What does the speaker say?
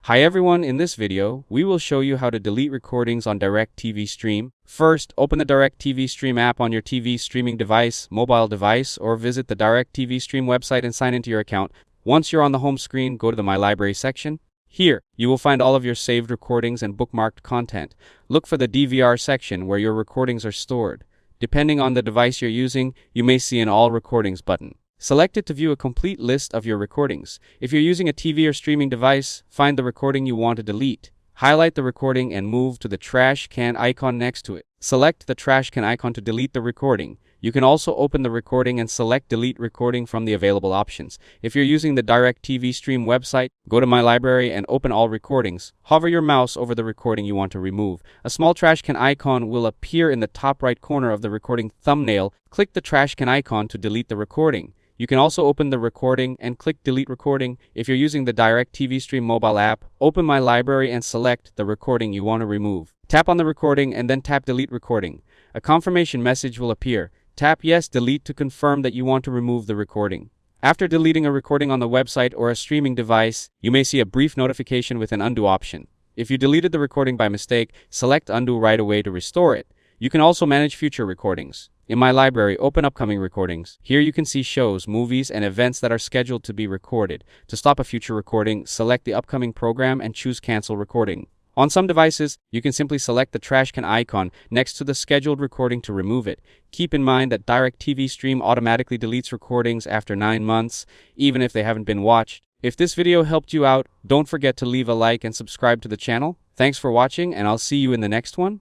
Hi everyone, in this video, we will show you how to delete recordings on DirecTV Stream. First, open the DirecTV Stream app on your TV streaming device, mobile device, or visit the DirecTV Stream website and sign into your account. Once you're on the home screen, go to the My Library section. Here, you will find all of your saved recordings and bookmarked content. Look for the DVR section where your recordings are stored. Depending on the device you're using, you may see an All Recordings button. Select it to view a complete list of your recordings. If you're using a TV or streaming device, find the recording you want to delete. Highlight the recording and move to the trash can icon next to it. Select the trash can icon to delete the recording. You can also open the recording and select Delete Recording from the available options. If you're using the DirecTV Stream website, go to My Library and open All Recordings. Hover your mouse over the recording you want to remove. A small trash can icon will appear in the top right corner of the recording thumbnail. Click the trash can icon to delete the recording. You can also open the recording and click Delete Recording. If you're using the DirecTV Stream mobile app, open My Library and select the recording you want to remove. Tap on the recording and then tap Delete Recording. A confirmation message will appear. Tap Yes, Delete to confirm that you want to remove the recording. After deleting a recording on the website or a streaming device, you may see a brief notification with an undo option. If you deleted the recording by mistake, select Undo right away to restore it. You can also manage future recordings. In My Library, open upcoming recordings. Here you can see shows, movies, and events that are scheduled to be recorded. To stop a future recording, select the upcoming program and choose Cancel Recording. On some devices, you can simply select the trash can icon next to the scheduled recording to remove it. Keep in mind that DirecTV Stream automatically deletes recordings after 9 months, even if they haven't been watched. If this video helped you out, don't forget to leave a like and subscribe to the channel. Thanks for watching, and I'll see you in the next one.